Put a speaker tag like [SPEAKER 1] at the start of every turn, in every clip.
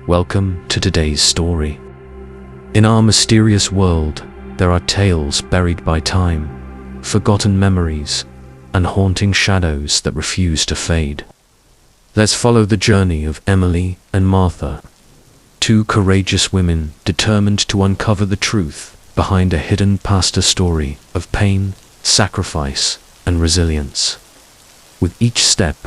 [SPEAKER 1] Welcome to today's story. In our mysterious world, there are tales buried by time, forgotten memories, and haunting shadows that refuse to fade. Let's follow the journey of Emily and Martha, two courageous women determined to uncover the truth behind a hidden past story of pain, sacrifice, and resilience. With each step,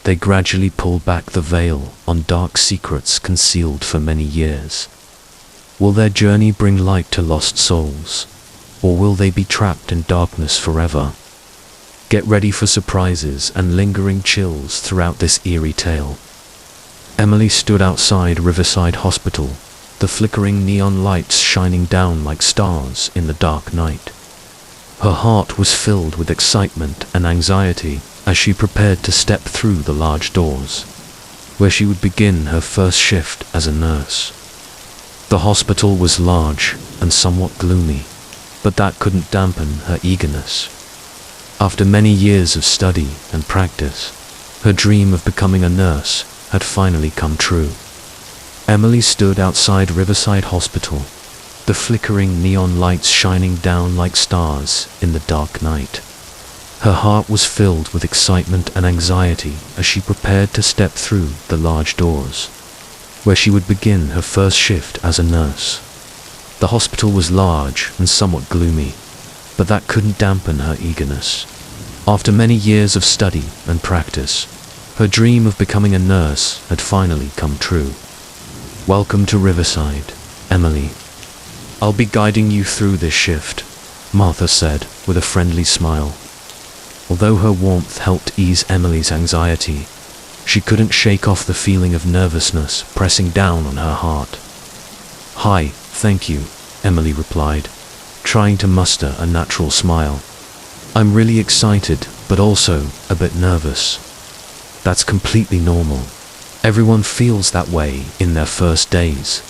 [SPEAKER 1] they gradually pull back the veil on dark secrets concealed for many years. Will their journey bring light to lost souls, or will they be trapped in darkness forever? Get ready for surprises and lingering chills throughout this eerie tale. Emily stood outside Riverside Hospital, the flickering neon lights shining down like stars in the dark night. Her heart was filled with excitement and anxiety as she prepared to step through the large doors, where she would begin her first shift as a nurse. The hospital was large and somewhat gloomy, but that couldn't dampen her eagerness. After many years of study and practice, her dream of becoming a nurse had finally come true. Emily stood outside Riverside Hospital, the flickering neon lights shining down like stars in the dark night. Her heart was filled with excitement and anxiety as she prepared to step through the large doors, where she would begin her first shift as a nurse. The hospital was large and somewhat gloomy, but that couldn't dampen her eagerness. After many years of study and practice, her dream of becoming a nurse had finally come true. Welcome to Riverside, Emily. I'll be guiding you through this shift, Martha said with a friendly smile. Although her warmth helped ease Emily's anxiety, she couldn't shake off the feeling of nervousness pressing down on her heart. Hi, thank you, Emily replied, trying to muster a natural smile. I'm really excited, but also a bit nervous. That's completely normal. Everyone feels that way in their first days.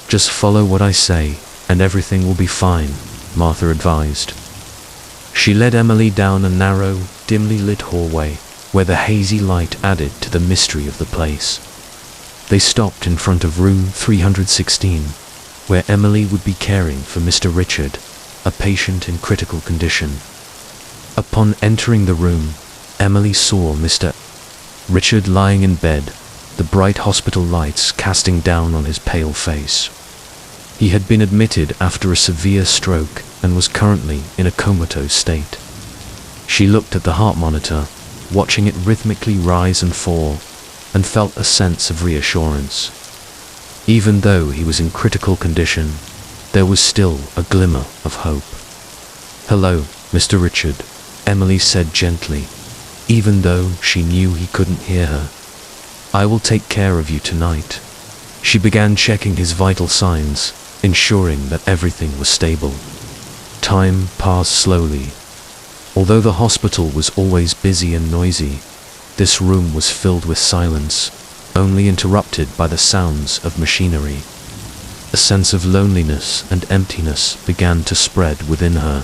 [SPEAKER 1] Just follow what I say, and everything will be fine, Martha advised. She led Emily down a narrow, dimly lit hallway where the hazy light added to the mystery of the place. They stopped in front of room 316, where Emily would be caring for Mr. Richard, a patient in critical condition. Upon entering the room, Emily saw Mr. Richard lying in bed, the bright hospital lights casting down on his pale face. He had been admitted after a severe stroke and was currently in a comatose state. She looked at the heart monitor, watching it rhythmically rise and fall, and felt a sense of reassurance. Even though he was in critical condition, there was still a glimmer of hope. "Hello, Mr. Richard," Emily said gently, even though she knew he couldn't hear her. "I will take care of you tonight." She began checking his vital signs, ensuring that everything was stable. Time passed slowly. Although the hospital was always busy and noisy, this room was filled with silence, only interrupted by the sounds of machinery. A sense of loneliness and emptiness began to spread within her.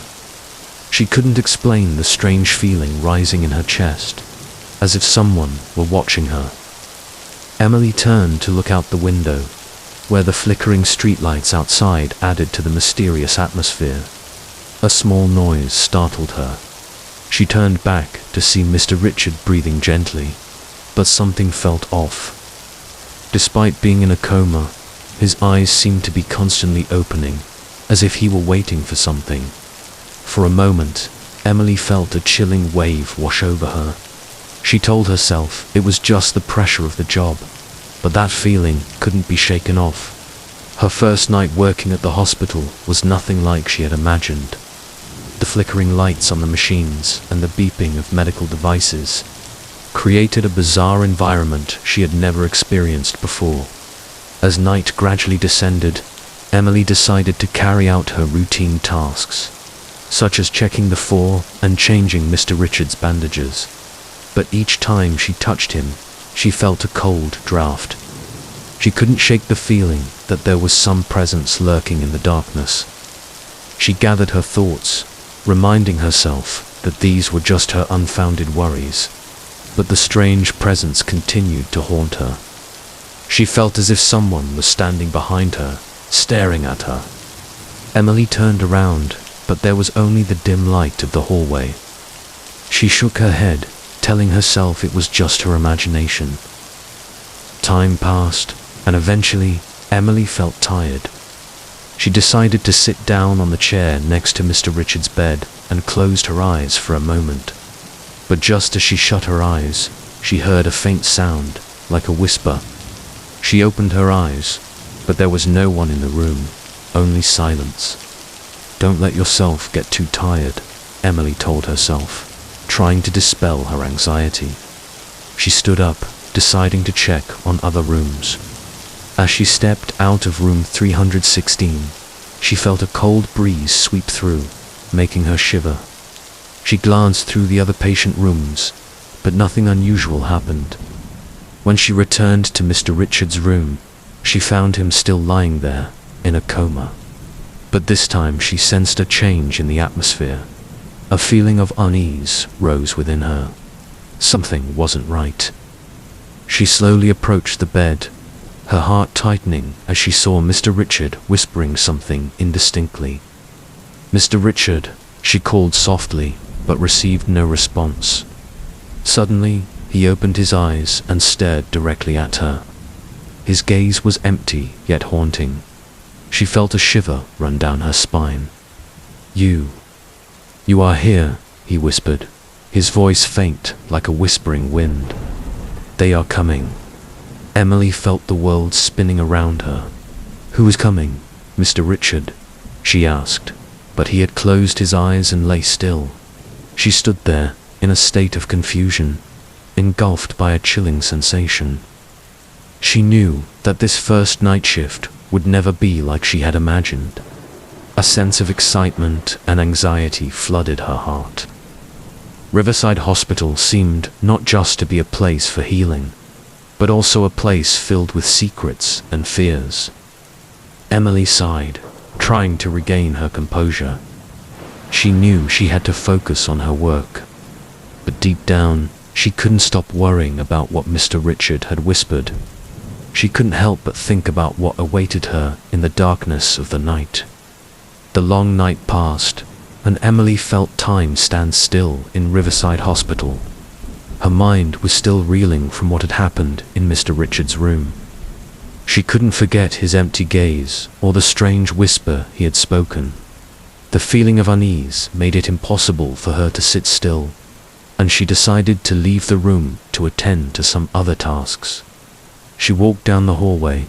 [SPEAKER 1] She couldn't explain the strange feeling rising in her chest, as if someone were watching her. Emily turned to look out the window, where the flickering streetlights outside added to the mysterious atmosphere. A small noise startled her. She turned back to see Mr. Richard breathing gently, but something felt off. Despite being in a coma, his eyes seemed to be constantly opening, as if he were waiting for something. For a moment, Emily felt a chilling wave wash over her. She told herself it was just the pressure of the job, but that feeling couldn't be shaken off. Her first night working at the hospital was nothing like she had imagined. The flickering lights on the machines and the beeping of medical devices created a bizarre environment she had never experienced before. As night gradually descended, Emily decided to carry out her routine tasks, such as checking the fall and changing Mr. Richard's bandages. But each time she touched him, she felt a cold draft. She couldn't shake the feeling that there was some presence lurking in the darkness. She gathered her thoughts, reminding herself that these were just her unfounded worries, but the strange presence continued to haunt her. She felt as if someone was standing behind her, staring at her. Emily turned around, but there was only the dim light of the hallway. She shook her head, telling herself it was just her imagination. Time passed, and eventually, Emily felt tired. She decided to sit down on the chair next to Mr. Richards' bed and closed her eyes for a moment. But just as she shut her eyes, she heard a faint sound, like a whisper. She opened her eyes, but there was no one in the room, only silence. "Don't let yourself get too tired," Emily told herself, trying to dispel her anxiety. She stood up, deciding to check on other rooms. As she stepped out of room 316, she felt a cold breeze sweep through, making her shiver. She glanced through the other patient rooms, but nothing unusual happened. When she returned to Mr. Richards' room, she found him still lying there, in a coma. But this time she sensed a change in the atmosphere. A feeling of unease rose within her. Something wasn't right. She slowly approached the bed, her heart tightening as she saw Mr. Richard whispering something indistinctly. "Mr. Richard," she called softly, but received no response. Suddenly, he opened his eyes and stared directly at her. His gaze was empty yet haunting. She felt a shiver run down her spine. You are here," he whispered, his voice faint like a whispering wind. "They are coming." Emily felt the world spinning around her. "Who is coming, Mr. Richard?" she asked, but he had closed his eyes and lay still. She stood there, in a state of confusion, engulfed by a chilling sensation. She knew that this first night shift would never be like she had imagined. A sense of excitement and anxiety flooded her heart. Riverside Hospital seemed not just to be a place for healing, but also a place filled with secrets and fears. Emily sighed, trying to regain her composure. She knew she had to focus on her work, but deep down, she couldn't stop worrying about what Mr. Richard had whispered. She couldn't help but think about what awaited her in the darkness of the night. The long night passed, and Emily felt time stand still in Riverside Hospital. Her mind was still reeling from what had happened in Mr. Richards' room. She couldn't forget his empty gaze or the strange whisper he had spoken. The feeling of unease made it impossible for her to sit still, and she decided to leave the room to attend to some other tasks. She walked down the hallway,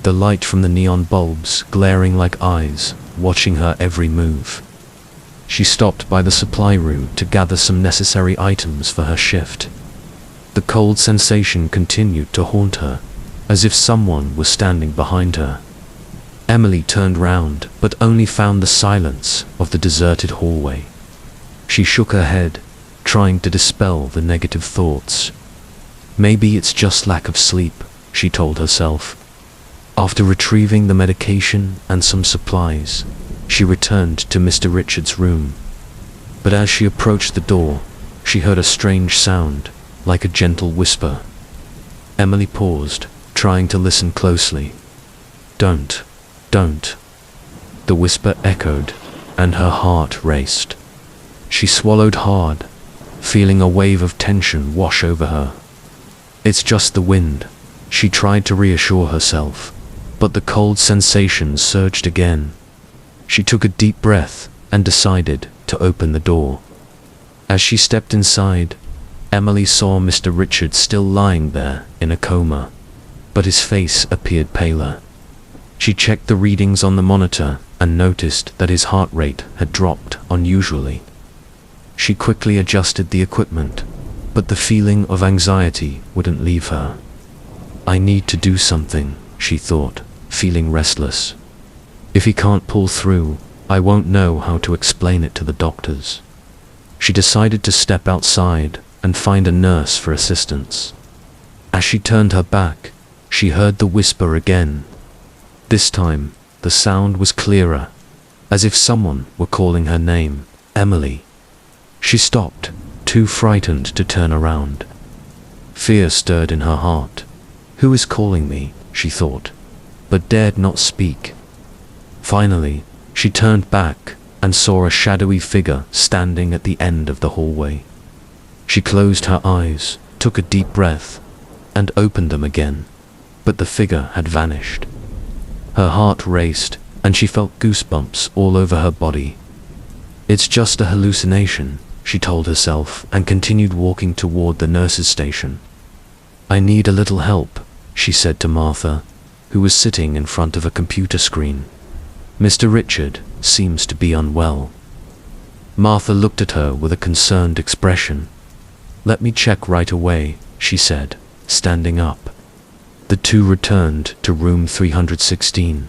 [SPEAKER 1] the light from the neon bulbs glaring like eyes, watching her every move. She stopped by the supply room to gather some necessary items for her shift. The cold sensation continued to haunt her, as if someone was standing behind her. Emily turned round, but only found the silence of the deserted hallway. She shook her head, trying to dispel the negative thoughts. "Maybe it's just lack of sleep," she told herself. After retrieving the medication and some supplies, she returned to Mr. Richards' room. But as she approached the door, she heard a strange sound, like a gentle whisper. Emily paused, trying to listen closely. Don't. The whisper echoed, and her heart raced. She swallowed hard, feeling a wave of tension wash over her. "It's just the wind," she tried to reassure herself, but the cold sensation surged again. She took a deep breath and decided to open the door. As she stepped inside, Emily saw Mr. Richard still lying there in a coma, but his face appeared paler. She checked the readings on the monitor and noticed that his heart rate had dropped unusually. She quickly adjusted the equipment, but the feeling of anxiety wouldn't leave her. "I need to do something," she thought, feeling restless. "If he can't pull through, I won't know how to explain it to the doctors." She decided to step outside and find a nurse for assistance. As she turned her back, she heard the whisper again. This time, the sound was clearer, as if someone were calling her name, Emily. She stopped, too frightened to turn around. Fear stirred in her heart. "Who is calling me?" she thought, but dared not speak. Finally, she turned back and saw a shadowy figure standing at the end of the hallway. She closed her eyes, took a deep breath, and opened them again, but the figure had vanished. Her heart raced, and she felt goosebumps all over her body. It's just a hallucination, she told herself, and continued walking toward the nurse's station. I need a little help, she said to Martha, who was sitting in front of a computer screen. Mr. Richard seems to be unwell. Martha looked at her with a concerned expression. Let me check right away, she said, standing up. The two returned to room 316.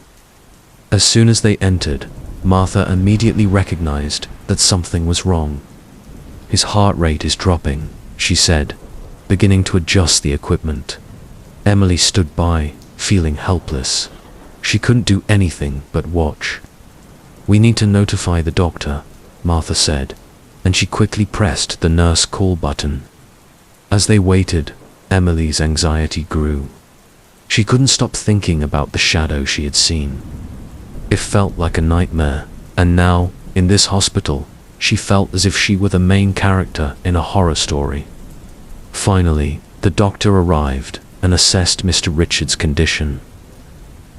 [SPEAKER 1] As soon as they entered, Martha immediately recognized that something was wrong. His heart rate is dropping, she said, beginning to adjust the equipment. Emily stood by, feeling helpless. She couldn't do anything but watch. We need to notify the doctor, Martha said, and she quickly pressed the nurse call button. As they waited, Emily's anxiety grew. She couldn't stop thinking about the shadow she had seen. It felt like a nightmare, and now, in this hospital, she felt as if she were the main character in a horror story. Finally, the doctor arrived and assessed Mr. Richard's condition.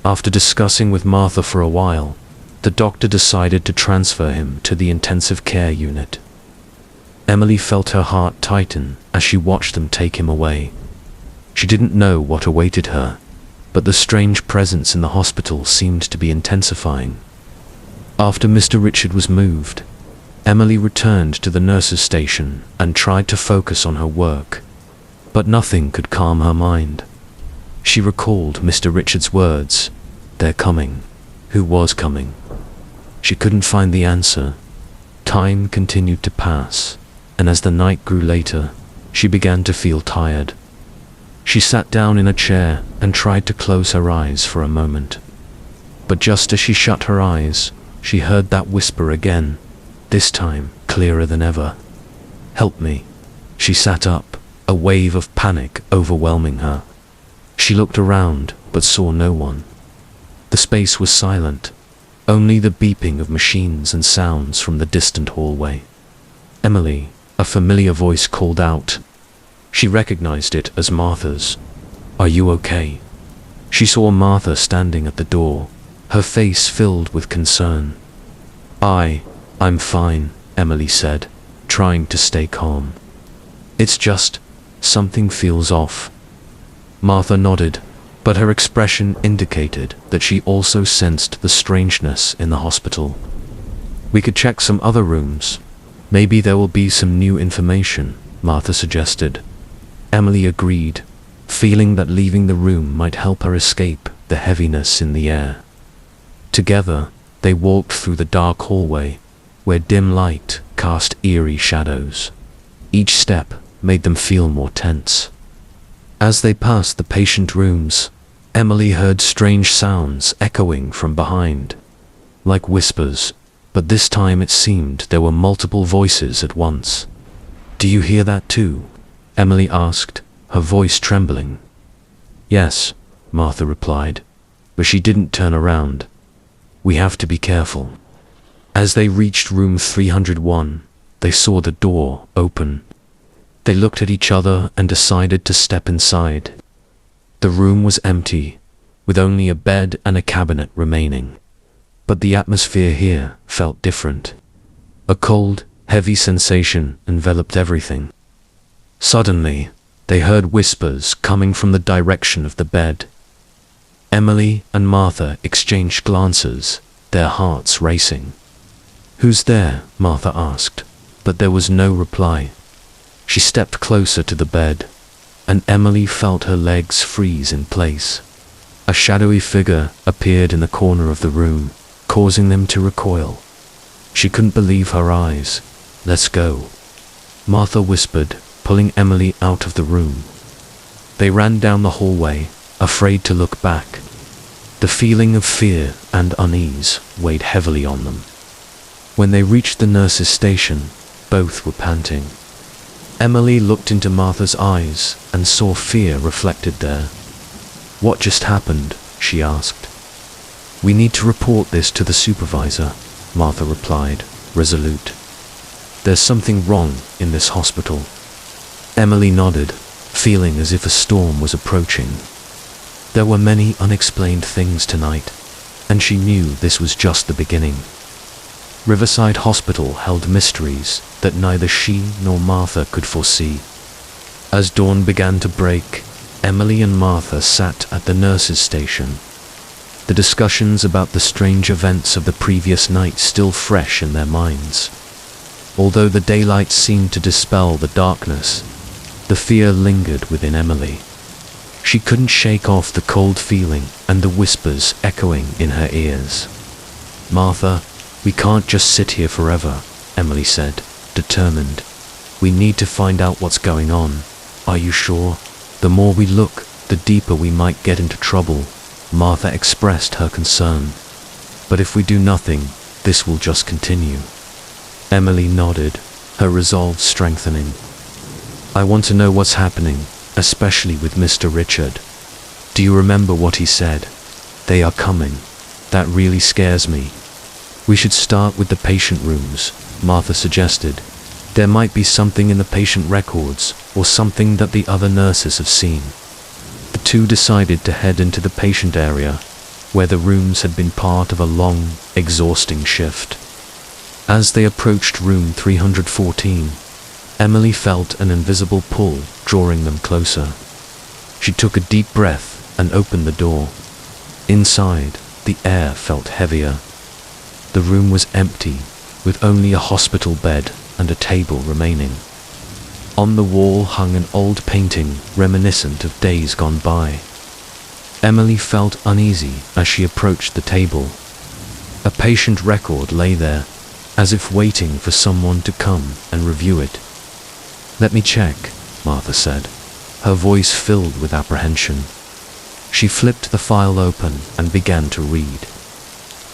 [SPEAKER 1] After discussing with Martha for a while, the doctor decided to transfer him to the intensive care unit. Emily felt her heart tighten as she watched them take him away. She didn't know what awaited her, but the strange presence in the hospital seemed to be intensifying. After Mr. Richard was moved, Emily returned to the nurse's station and tried to focus on her work, but nothing could calm her mind. She recalled Mr. Richard's words, "They're coming." Who was coming? She couldn't find the answer. Time continued to pass, and as the night grew later, she began to feel tired. She sat down in a chair and tried to close her eyes for a moment. But just as she shut her eyes, she heard that whisper again, this time clearer than ever. "Help me." She sat up, a wave of panic overwhelming her. She looked around, but saw no one. The space was silent, only the beeping of machines and sounds from the distant hallway. "Emily," a familiar voice called out. She recognized it as Martha's. "Are you okay?" She saw Martha standing at the door, her face filled with concern. I'm fine," Emily said, trying to stay calm. "It's just, something feels off." Martha nodded, but her expression indicated that she also sensed the strangeness in the hospital. "We could check some other rooms. Maybe there will be some new information," Martha suggested. Emily agreed, feeling that leaving the room might help her escape the heaviness in the air. Together, they walked through the dark hallway, where dim light cast eerie shadows. Each step made them feel more tense. As they passed the patient rooms, Emily heard strange sounds echoing from behind, like whispers, but this time it seemed there were multiple voices at once. "Do you hear that too?" Emily asked, her voice trembling. "Yes," Martha replied, but she didn't turn around. "We have to be careful." As they reached room 301, they saw the door open. They looked at each other and decided to step inside. The room was empty, with only a bed and a cabinet remaining. But the atmosphere here felt different. A cold, heavy sensation enveloped everything. Suddenly, they heard whispers coming from the direction of the bed. Emily and Martha exchanged glances, their hearts racing. "Who's there?" Martha asked, but there was no reply. She stepped closer to the bed, and Emily felt her legs freeze in place. A shadowy figure appeared in the corner of the room, causing them to recoil. She couldn't believe her eyes. "Let's go," Martha whispered, pulling Emily out of the room. They ran down the hallway, afraid to look back. The feeling of fear and unease weighed heavily on them. When they reached the nurse's station, both were panting. Emily looked into Martha's eyes and saw fear reflected there. "What just happened?" she asked. "We need to report this to the supervisor," Martha replied, resolute. "There's something wrong in this hospital." Emily nodded, feeling as if a storm was approaching. There were many unexplained things tonight, and she knew this was just the beginning. Riverside Hospital held mysteries that neither she nor Martha could foresee. As dawn began to break, Emily and Martha sat at the nurses' station, the discussions about the strange events of the previous night still fresh in their minds. Although the daylight seemed to dispel the darkness, the fear lingered within Emily. She couldn't shake off the cold feeling and the whispers echoing in her ears. "Martha, we can't just sit here forever," Emily said, determined. "We need to find out what's going on." "Are you sure? The more we look, the deeper we might get into trouble," Martha expressed her concern. "But if we do nothing, this will just continue." Emily nodded, her resolve strengthening. "I want to know what's happening, especially with Mr. Richard. Do you remember what he said? They are coming. That really scares me." "We should start with the patient rooms," Martha suggested. "There might be something in the patient records, or something that the other nurses have seen." The two decided to head into the patient area, where the rooms had been part of a long, exhausting shift. As they approached room 314, Emily felt an invisible pull drawing them closer. She took a deep breath and opened the door. Inside, the air felt heavier. The room was empty, with only a hospital bed and a table remaining. On the wall hung an old painting reminiscent of days gone by. Emily felt uneasy as she approached the table. A patient record lay there, as if waiting for someone to come and review it. "Let me check," Martha said, her voice filled with apprehension. She flipped the file open and began to read.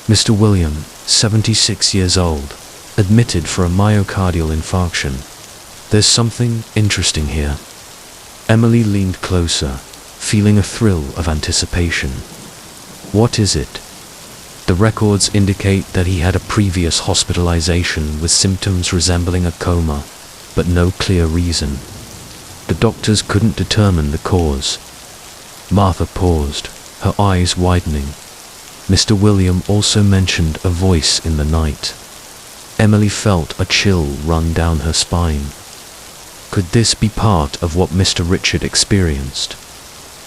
[SPEAKER 1] "Mr. William, 76 years old, admitted for a myocardial infarction. There's something interesting here." Emily leaned closer, feeling a thrill of anticipation. "What is it?" "The records indicate that he had a previous hospitalization with symptoms resembling a coma, but no clear reason. The doctors couldn't determine the cause." Martha paused, her eyes widening. Mr. William also mentioned a voice in the night. Emily felt a chill run down her spine. Could this be part of what Mr. Richard experienced?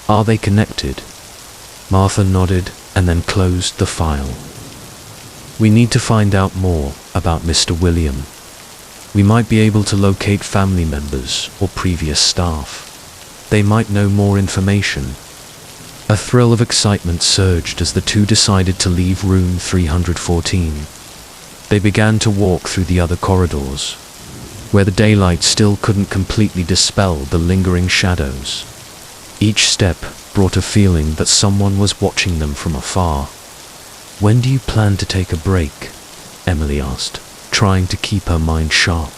[SPEAKER 1] Are they connected? Martha nodded and then closed the file. "We need to find out more about Mr. William. We might be able to locate family members or previous staff. They might know more information." A thrill of excitement surged as the two decided to leave room 314. They began to walk through the other corridors, where the daylight still couldn't completely dispel the lingering shadows. Each step brought a feeling that someone was watching them from afar. "When do you plan to take a break?" Emily asked, trying to keep her mind sharp.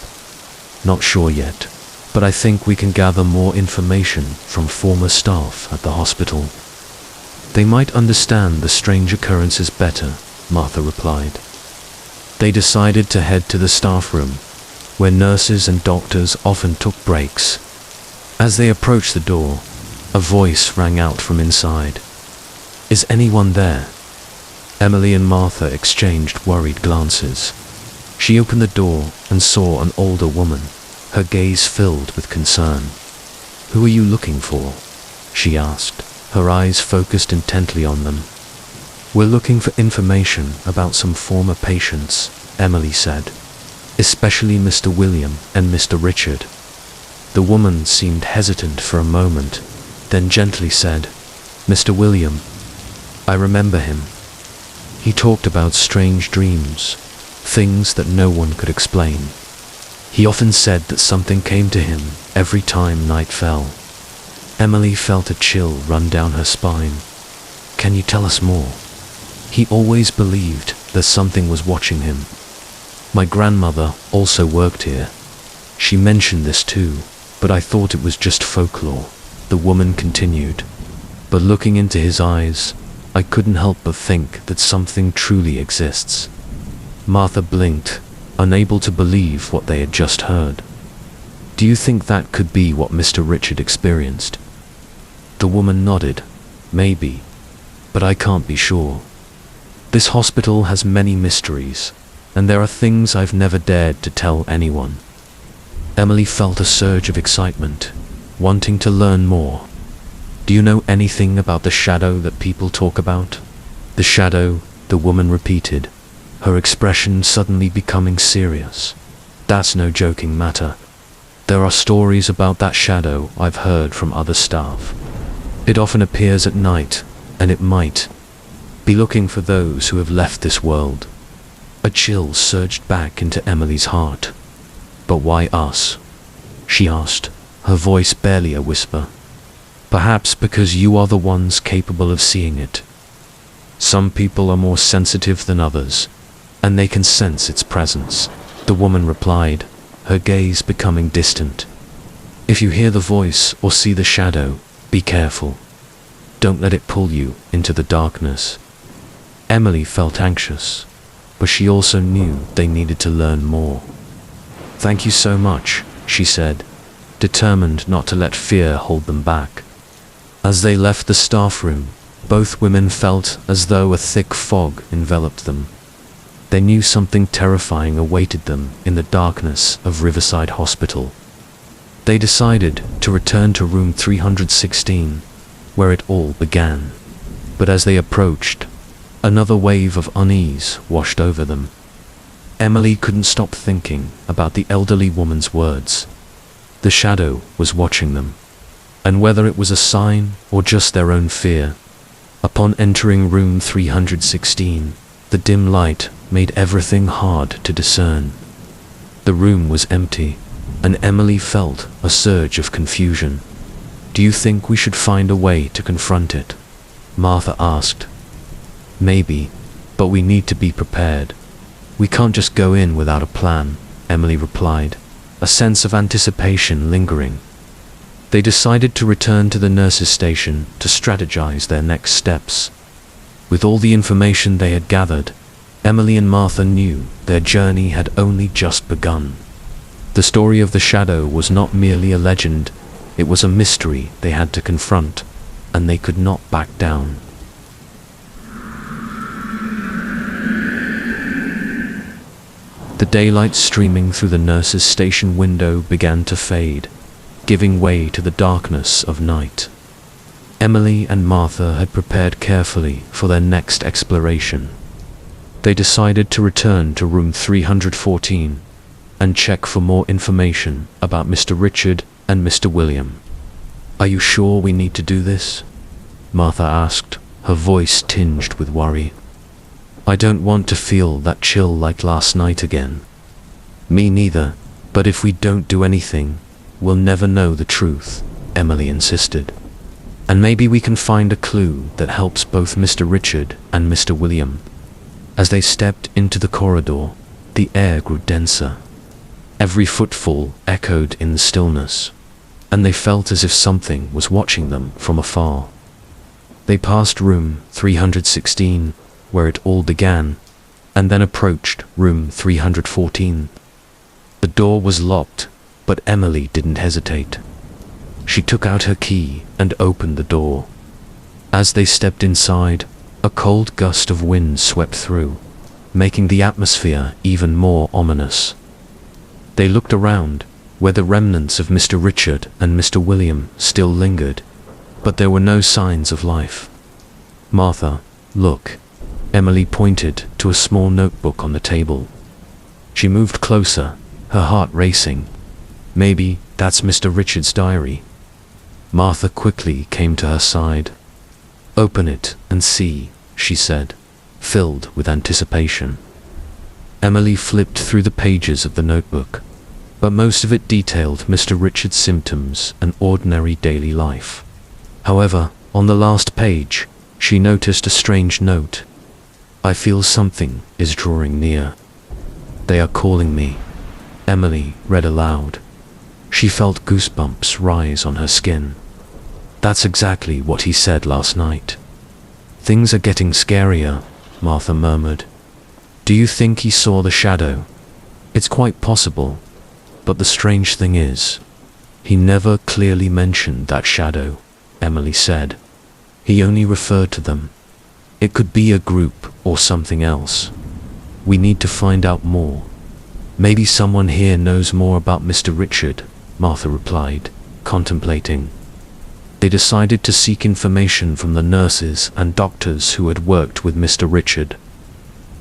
[SPEAKER 1] "Not sure yet, but I think we can gather more information from former staff at the hospital. They might understand the strange occurrences better," Martha replied. They decided to head to the staff room, where nurses and doctors often took breaks. As they approached the door, a voice rang out from inside. "Is anyone there?" Emily and Martha exchanged worried glances. She opened the door and saw an older woman, her gaze filled with concern. "Who are you looking for?" she asked, her eyes focused intently on them. "We're looking for information about some former patients," Emily said, "especially Mr. William and Mr. Richard." The woman seemed hesitant for a moment, then gently said, "Mr. William, I remember him. He talked about strange dreams, things that no one could explain. He often said that something came to him every time night fell." Emily felt a chill run down her spine. "Can you tell us more?" "He always believed that something was watching him. My grandmother also worked here. She mentioned this too, but I thought it was just folklore," the woman continued. but looking into his eyes, I couldn't help but think that something truly exists. Martha blinked, unable to believe what they had just heard. Do you think that could be what Mr. Richard experienced? The woman nodded. Maybe, but I can't be sure. This hospital has many mysteries, and there are things I've never dared to tell anyone. Emily felt a surge of excitement, wanting to learn more. Do you know anything about the shadow that people talk about? The shadow, the woman repeated, her expression suddenly becoming serious. That's no joking matter. There are stories about that shadow I've heard from other staff. It often appears at night, and it might be looking for those who have left this world. A chill surged back into Emily's heart. But why us? She asked, her voice barely a whisper. Perhaps because you are the ones capable of seeing it. Some people are more sensitive than others, and they can sense its presence, the woman replied, her gaze becoming distant. If you hear the voice or see the shadow, be careful. Don't let it pull you into the darkness. Emily felt anxious, but she also knew they needed to learn more. Thank you so much, she said, determined not to let fear hold them back. As they left the staff room, both women felt as though a thick fog enveloped them. They knew something terrifying awaited them in the darkness of Riverside Hospital. They decided to return to room 316, where it all began. But as they approached, another wave of unease washed over them. Emily couldn't stop thinking about the elderly woman's words. The shadow was watching them, and whether it was a sign or just their own fear. Upon entering room 316, the dim light made everything hard to discern. The room was empty, and Emily felt a surge of confusion. Do you think we should find a way to confront it? Martha asked. Maybe, but we need to be prepared. We can't just go in without a plan, Emily replied, a sense of anticipation lingering. They decided to return to the nurses' station to strategize their next steps. With all the information they had gathered, Emily and Martha knew their journey had only just begun. The story of the shadow was not merely a legend, it was a mystery they had to confront, and they could not back down. The daylight streaming through the nurses' station window began to fade, giving way to the darkness of night. Emily and Martha had prepared carefully for their next exploration. They decided to return to room 314 and check for more information about Mr. Richard and Mr. William. Are you sure we need to do this? Martha asked, her voice tinged with worry. I don't want to feel that chill like last night again. Me neither, but if we don't do anything, we'll never know the truth, Emily insisted. And maybe we can find a clue that helps both Mr. Richard and Mr. William. As they stepped into the corridor, the air grew denser. Every footfall echoed in the stillness, and they felt as if something was watching them from afar. They passed room 316, where it all began, and then approached room 314. The door was locked, but Emily didn't hesitate. She took out her key and opened the door. As they stepped inside, a cold gust of wind swept through, making the atmosphere even more ominous. They looked around, where the remnants of Mr. Richard and Mr. William still lingered, but there were no signs of life. Martha, look. Emily pointed to a small notebook on the table. She moved closer, her heart racing. Maybe that's Mr. Richard's diary. Martha quickly came to her side. Open it and see, she said, filled with anticipation. Emily flipped through the pages of the notebook, but most of it detailed Mr. Richard's symptoms and ordinary daily life. However, on the last page, she noticed a strange note. I feel something is drawing near. They are calling me, Emily read aloud. She felt goosebumps rise on her skin. That's exactly what he said last night. Things are getting scarier, Martha murmured. Do you think he saw the shadow? It's quite possible, but the strange thing is, he never clearly mentioned that shadow, Emily said. He only referred to them. It could be a group or something else. We need to find out more. Maybe someone here knows more about Mr. Richard, Martha replied, contemplating. They decided to seek information from the nurses and doctors who had worked with Mr. Richard.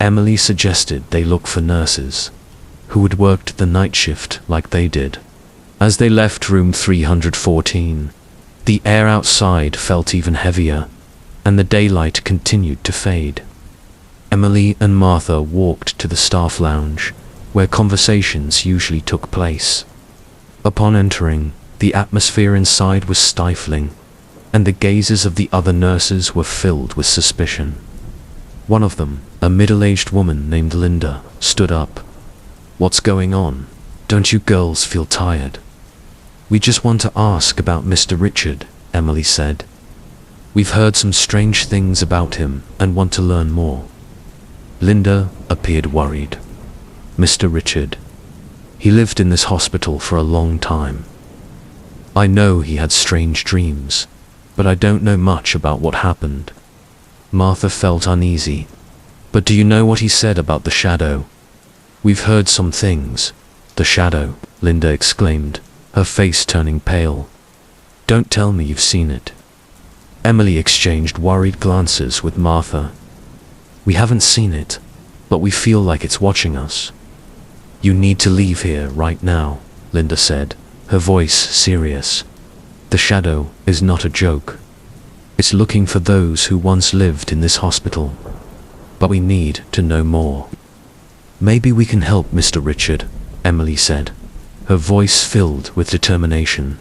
[SPEAKER 1] Emily suggested they look for nurses who had worked the night shift like they did. As they left room 314, the air outside felt even heavier, and the daylight continued to fade. Emily and Martha walked to the staff lounge, where conversations usually took place. Upon entering, the atmosphere inside was stifling, and the gazes of the other nurses were filled with suspicion. One of them, a middle-aged woman named Linda, stood up. What's going on? Don't you girls feel tired? We just want to ask about Mr. Richard, Emily said. We've heard some strange things about him and want to learn more. Linda appeared worried. Mr. Richard. He lived in this hospital for a long time. I know he had strange dreams, but I don't know much about what happened. Martha felt uneasy. But do you know what he said about the shadow? We've heard some things. The shadow, Linda exclaimed, her face turning pale. Don't tell me you've seen it. Emily exchanged worried glances with Martha. We haven't seen it, but we feel like it's watching us. You need to leave here right now, Linda said, her voice serious. The shadow is not a joke. It's looking for those who once lived in this hospital. But we need to know more. Maybe we can help Mr. Richard, Emily said, her voice filled with determination.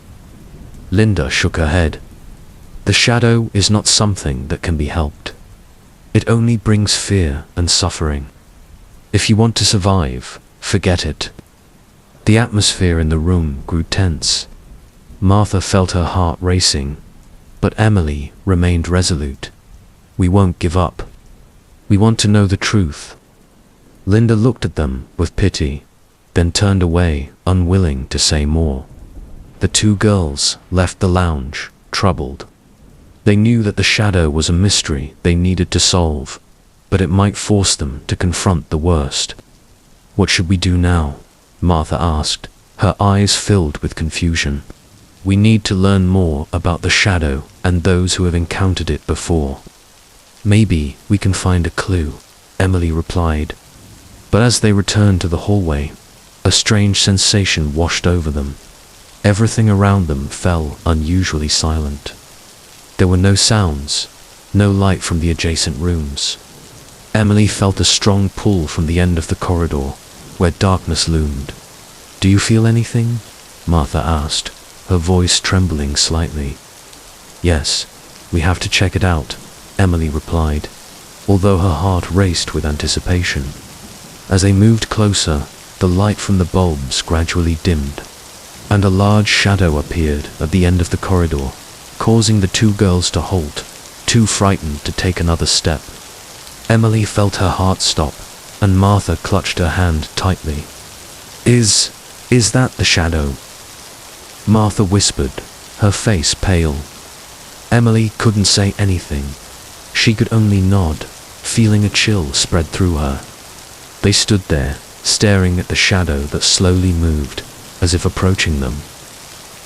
[SPEAKER 1] Linda shook her head. The shadow is not something that can be helped. It only brings fear and suffering. If you want to survive, forget it. The atmosphere in the room grew tense. Martha felt her heart racing, but Emily remained resolute. We won't give up. We want to know the truth. Linda looked at them with pity, then turned away, unwilling to say more. The two girls left the lounge, troubled. They knew that the shadow was a mystery they needed to solve, but it might force them to confront the worst. What should we do now? Martha asked, her eyes filled with confusion. We need to learn more about the shadow and those who have encountered it before. Maybe we can find a clue, Emily replied. But as they returned to the hallway, a strange sensation washed over them. Everything around them fell unusually silent. There were no sounds, no light from the adjacent rooms. Emily felt a strong pull from the end of the corridor, where darkness loomed. Do you feel anything? Martha asked, her voice trembling slightly. Yes, we have to check it out, Emily replied, although her heart raced with anticipation. As they moved closer, the light from the bulbs gradually dimmed, and a large shadow appeared at the end of the corridor, causing the two girls to halt, too frightened to take another step. Emily felt her heart stop, and Martha clutched her hand tightly. Is that the shadow? Martha whispered, her face pale. Emily couldn't say anything. She could only nod, feeling a chill spread through her. They stood there, staring at the shadow that slowly moved, as if approaching them.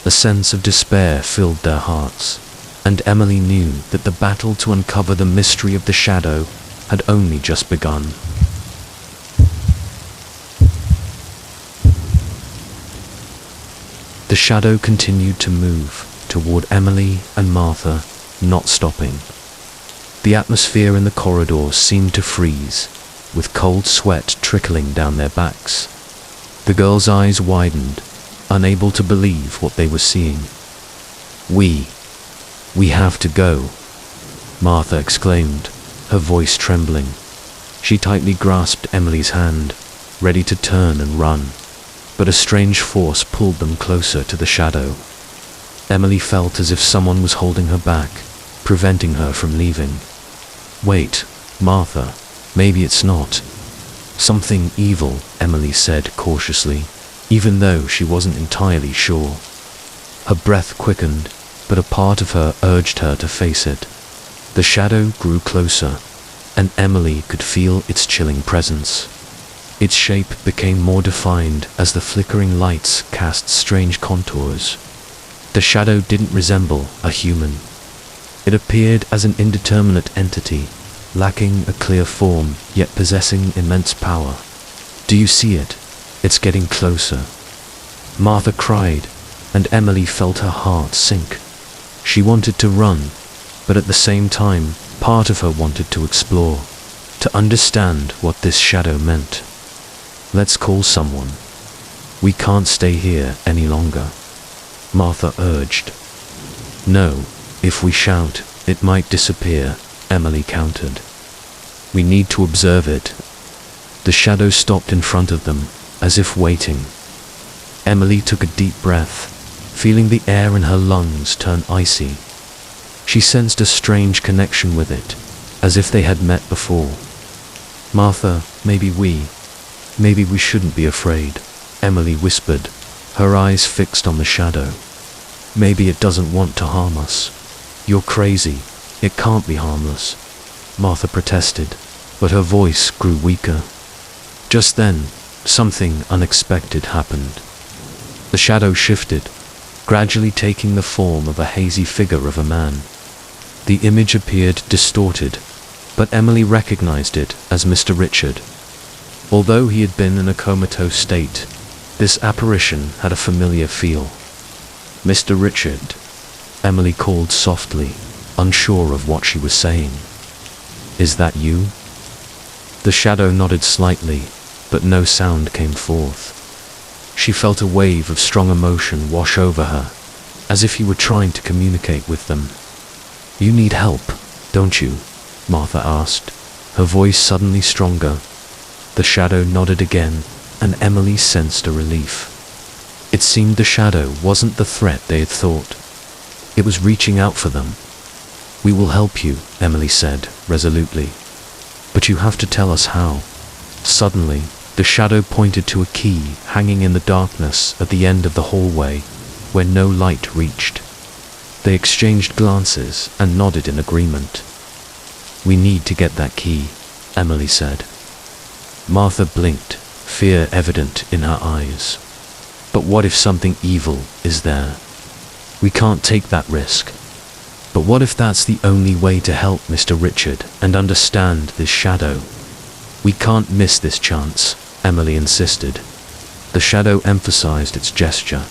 [SPEAKER 1] A sense of despair filled their hearts, and Emily knew that the battle to uncover the mystery of the shadow had only just begun. The shadow continued to move toward Emily and Martha, not stopping. The atmosphere in the corridor seemed to freeze, with cold sweat trickling down their backs. The girls' eyes widened, unable to believe what they were seeing. We have to go, Martha exclaimed, her voice trembling. She tightly grasped Emily's hand, ready to turn and run, but a strange force pulled them closer to the shadow. Emily felt as if someone was holding her back, preventing her from leaving. Wait, Martha, maybe it's not something evil, Emily said cautiously, even though she wasn't entirely sure. Her breath quickened, but a part of her urged her to face it. The shadow grew closer, and Emily could feel its chilling presence. Its shape became more defined as the flickering lights cast strange contours. The shadow didn't resemble a human. It appeared as an indeterminate entity, lacking a clear form, yet possessing immense power. Do you see it? It's getting closer. Martha cried, and Emily felt her heart sink. She wanted to run, but at the same time, part of her wanted to explore, to understand what this shadow meant. Let's call someone. We can't stay here any longer, Martha urged. No, if we shout, it might disappear, Emily countered. We need to observe it. The shadow stopped in front of them, as if waiting. Emily took a deep breath, feeling the air in her lungs turn icy. She sensed a strange connection with it, as if they had met before. Martha, maybe we shouldn't be afraid, Emily whispered, her eyes fixed on the shadow. Maybe it doesn't want to harm us. You're crazy. It can't be harmless, Martha protested, but her voice grew weaker. Just then, something unexpected happened. The shadow shifted, gradually taking the form of a hazy figure of a man. The image appeared distorted, but Emily recognized it as Mr. Richard. Although he had been in a comatose state, this apparition had a familiar feel. Mr. Richard, Emily called softly, unsure of what she was saying. Is that you? The shadow nodded slightly, but no sound came forth. She felt a wave of strong emotion wash over her, as if he were trying to communicate with them. You need help, don't you? Martha asked, her voice suddenly stronger. The shadow nodded again, and Emily sensed a relief. It seemed the shadow wasn't the threat they had thought. It was reaching out for them. We will help you, Emily said, resolutely. But you have to tell us how. Suddenly, the shadow pointed to a key hanging in the darkness at the end of the hallway, where no light reached. They exchanged glances and nodded in agreement. We need to get that key, Emily said. Martha blinked, fear evident in her eyes. But what if something evil is there? We can't take that risk. But what if that's the only way to help Mr. Richard and understand this shadow? We can't miss this chance, Emily insisted. The shadow emphasized its gesture,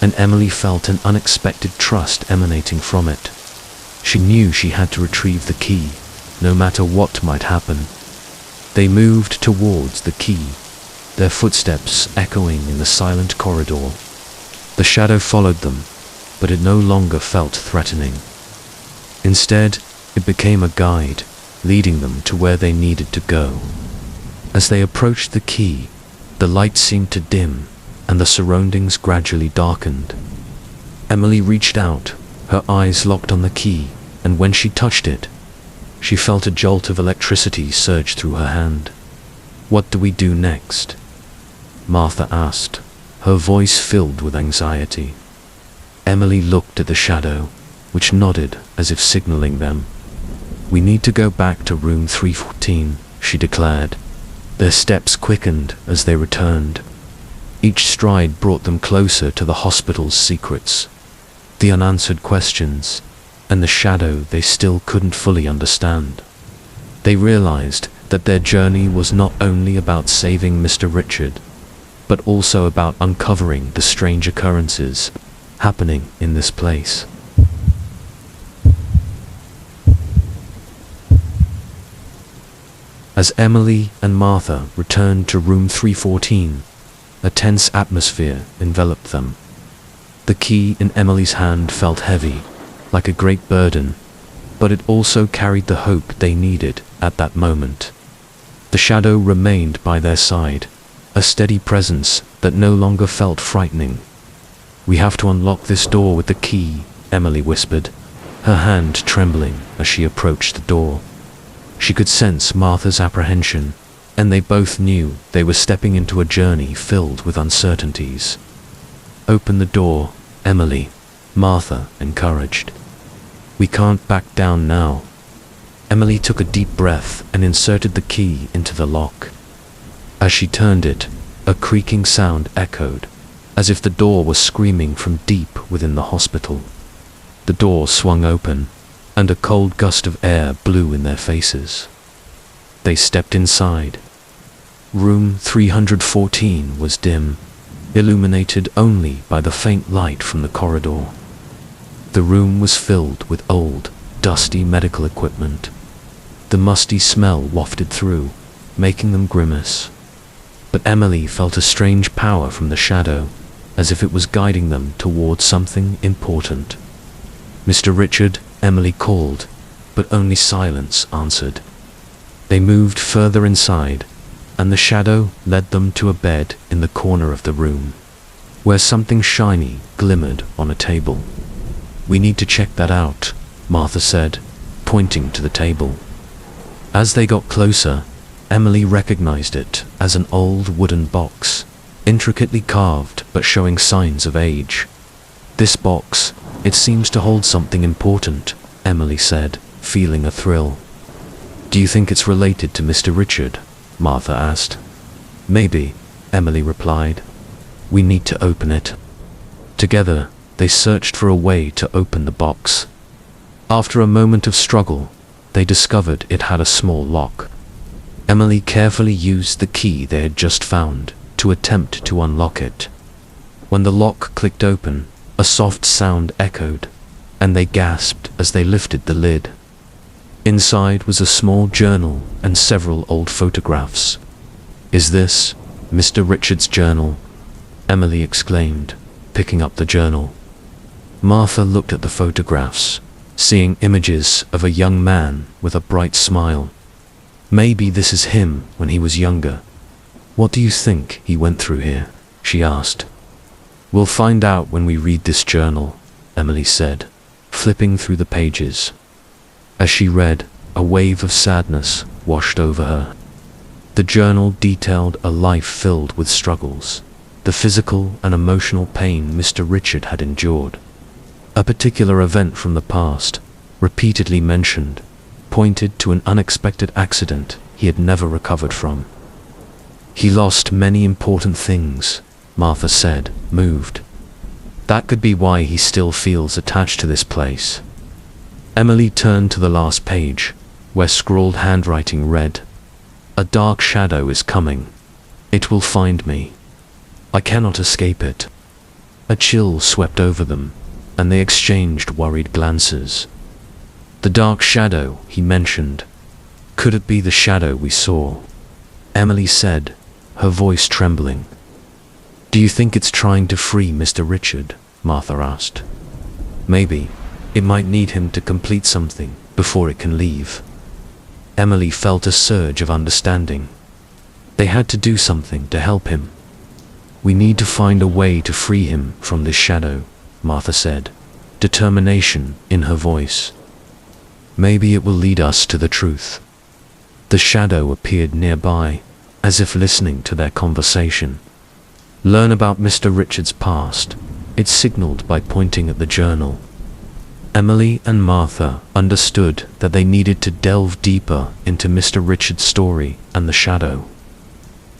[SPEAKER 1] and Emily felt an unexpected trust emanating from it. She knew she had to retrieve the key, no matter what might happen. They moved towards the key, their footsteps echoing in the silent corridor. The shadow followed them, but it no longer felt threatening. Instead, it became a guide, leading them to where they needed to go. As they approached the key, the light seemed to dim, and the surroundings gradually darkened. Emily reached out, her eyes locked on the key, and when she touched it, she felt a jolt of electricity surge through her hand. What do we do next? Martha asked, her voice filled with anxiety. Emily looked at the shadow, which nodded as if signaling them. We need to go back to room 314, she declared. Their steps quickened as they returned. Each stride brought them closer to the hospital's secrets, the unanswered questions, and the shadow they still couldn't fully understand. They realized that their journey was not only about saving Mr. Richard, but also about uncovering the strange occurrences happening in this place. As Emily and Martha returned to room 314, a tense atmosphere enveloped them. The key in Emily's hand felt heavy, like a great burden, but it also carried the hope they needed at that moment. The shadow remained by their side, a steady presence that no longer felt frightening. "We have to unlock this door with the key," Emily whispered, her hand trembling as she approached the door. She could sense Martha's apprehension, and they both knew they were stepping into a journey filled with uncertainties. "Open the door, Emily," Martha encouraged. "We can't back down now." Emily took a deep breath and inserted the key into the lock. As she turned it, a creaking sound echoed, as if the door was screaming from deep within the hospital. The door swung open, and a cold gust of air blew in their faces. They stepped inside. Room 314 was dim, illuminated only by the faint light from the corridor. The room was filled with old, dusty medical equipment. The musty smell wafted through, making them grimace. But Emily felt a strange power from the shadow, as if it was guiding them towards something important. "Mr. Richard," Emily called, but only silence answered. They moved further inside, and the shadow led them to a bed in the corner of the room, where something shiny glimmered on a table. "We need to check that out," Martha said, pointing to the table. As they got closer, Emily recognized it as an old wooden box, intricately carved but showing signs of age. "This box, it seems to hold something important," Emily said, feeling a thrill. "Do you think it's related to Mr. Richard?" Martha asked. "Maybe," Emily replied. "We need to open it." Together, they searched for a way to open the box. After a moment of struggle, they discovered it had a small lock. Emily carefully used the key they had just found to attempt to unlock it. When the lock clicked open, a soft sound echoed, and they gasped as they lifted the lid. Inside was a small journal and several old photographs. "Is this Mr. Richard's journal?" Emily exclaimed, picking up the journal. Martha looked at the photographs, seeing images of a young man with a bright smile. "Maybe this is him when he was younger. What do you think he went through here?" she asked. "We'll find out when we read this journal," Emily said, flipping through the pages. As she read, a wave of sadness washed over her. The journal detailed a life filled with struggles, the physical and emotional pain Mr. Richard had endured. A particular event from the past, repeatedly mentioned, pointed to an unexpected accident he had never recovered from. "He lost many important things," Martha said, moved. "That could be why he still feels attached to this place." Emily turned to the last page, where scrawled handwriting read, "A dark shadow is coming. It will find me. I cannot escape it." A chill swept over them, and they exchanged worried glances. "The dark shadow," he mentioned. "Could it be the shadow we saw?" Emily said, her voice trembling. "Do you think it's trying to free Mr. Richard?" Martha asked. "Maybe. It might need him to complete something before it can leave." Emily felt a surge of understanding. They had to do something to help him. "We need to find a way to free him from this shadow," Martha said, determination in her voice. "Maybe it will lead us to the truth." The shadow appeared nearby, as if listening to their conversation. "Learn about Mr. Richard's past," it signaled by pointing at the journal. Emily and Martha understood that they needed to delve deeper into Mr. Richard's story and the shadow.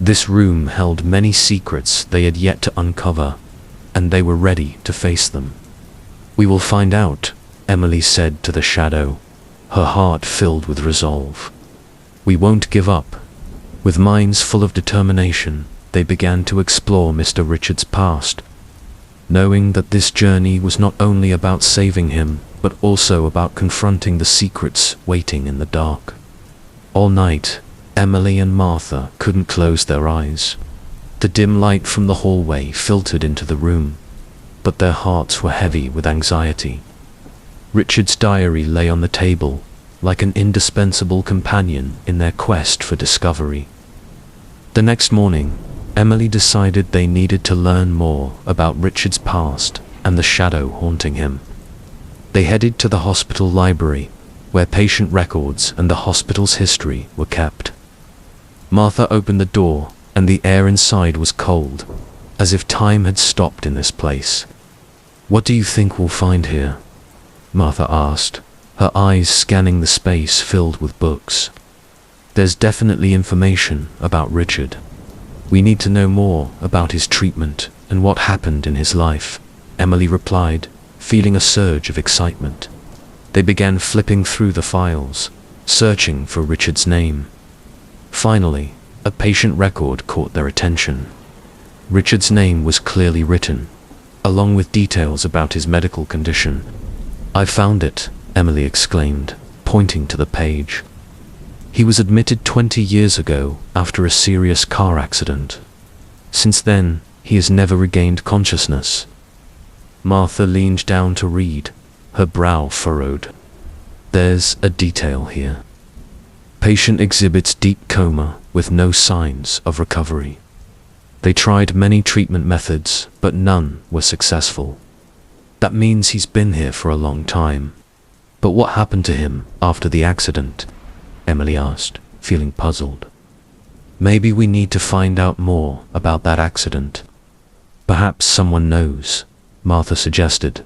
[SPEAKER 1] This room held many secrets they had yet to uncover, and they were ready to face them. "We will find out," Emily said to the shadow, her heart filled with resolve. "We won't give up." With minds full of determination, they began to explore Mr. Richard's past, knowing that this journey was not only about saving him, but also about confronting the secrets waiting in the dark. All night, Emily and Martha couldn't close their eyes. The dim light from the hallway filtered into the room, but their hearts were heavy with anxiety. Richard's diary lay on the table, like an indispensable companion in their quest for discovery. The next morning, Emily decided they needed to learn more about Richard's past and the shadow haunting him. They headed to the hospital library, where patient records and the hospital's history were kept. Martha opened the door, and the air inside was cold, as if time had stopped in this place. "What do you think we'll find here?" Martha asked, her eyes scanning the space filled with books. "There's definitely information about Richard. We need to know more about his treatment and what happened in his life," Emily replied, feeling a surge of excitement. They began flipping through the files, searching for Richard's name. Finally, a patient record caught their attention. Richard's name was clearly written, along with details about his medical condition. "I found it," Emily exclaimed, pointing to the page. "He was admitted 20 years ago after a serious car accident. Since then, he has never regained consciousness." Martha leaned down to read, her brow furrowed. "There's a detail here. Patient exhibits deep coma with no signs of recovery. They tried many treatment methods, but none were successful. That means he's been here for a long time. But what happened to him after the accident?" Emily asked, feeling puzzled. "Maybe we need to find out more about that accident. Perhaps someone knows," Martha suggested.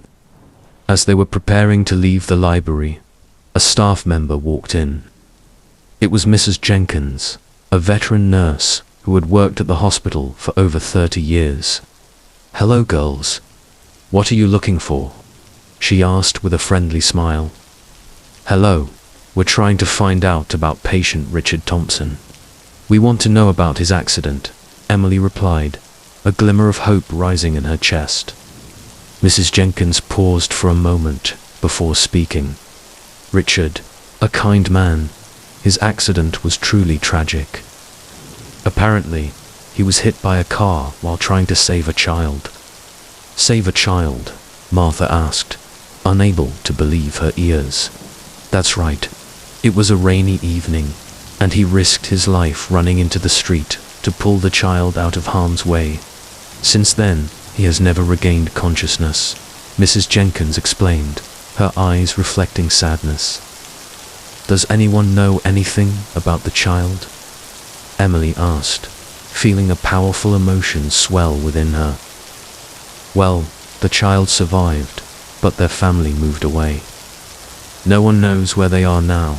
[SPEAKER 1] As they were preparing to leave the library, a staff member walked in. It was Mrs. Jenkins, a veteran nurse who had worked at the hospital for over 30 years. "Hello, girls. What are you looking for?" she asked with a friendly smile. "Hello. We're trying to find out about patient Richard Thompson. We want to know about his accident," Emily replied, a glimmer of hope rising in her chest. Mrs. Jenkins paused for a moment before speaking. "Richard, a kind man. His accident was truly tragic. Apparently, he was hit by a car while trying to save a child." "Save a child?" Martha asked, unable to believe her ears. "That's right. It was a rainy evening, and he risked his life running into the street to pull the child out of harm's way. Since then, he has never regained consciousness," Mrs. Jenkins explained, her eyes reflecting sadness. "Does anyone know anything about the child?" Emily asked, feeling a powerful emotion swell within her. "Well, the child survived, but their family moved away. No one knows where they are now,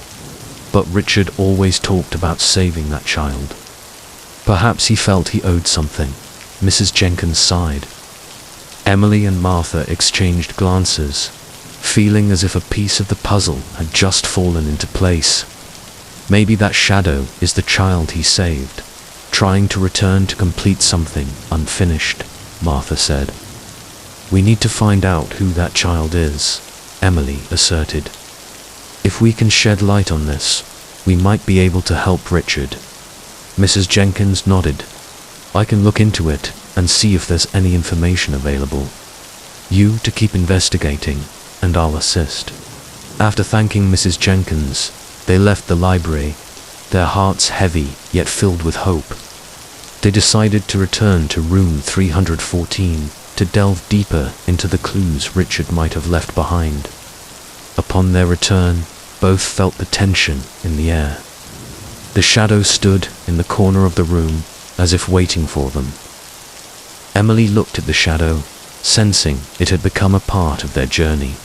[SPEAKER 1] but Richard always talked about saving that child. Perhaps he felt he owed something," Mrs. Jenkins sighed. Emily and Martha exchanged glances, feeling as if a piece of the puzzle had just fallen into place. "Maybe that shadow is the child he saved, trying to return to complete something unfinished," Martha said. "We need to find out who that child is," Emily asserted. "If we can shed light on this, we might be able to help Richard." Mrs. Jenkins nodded. "I can look into it and see if there's any information available. You to keep investigating, and I'll assist." After thanking Mrs. Jenkins, they left the library, their hearts heavy yet filled with hope. They decided to return to room 314 to delve deeper into the clues Richard might have left behind. Upon their return, both felt the tension in the air. The shadow stood in the corner of the room, as if waiting for them. Emily looked at the shadow, sensing it had become a part of their journey.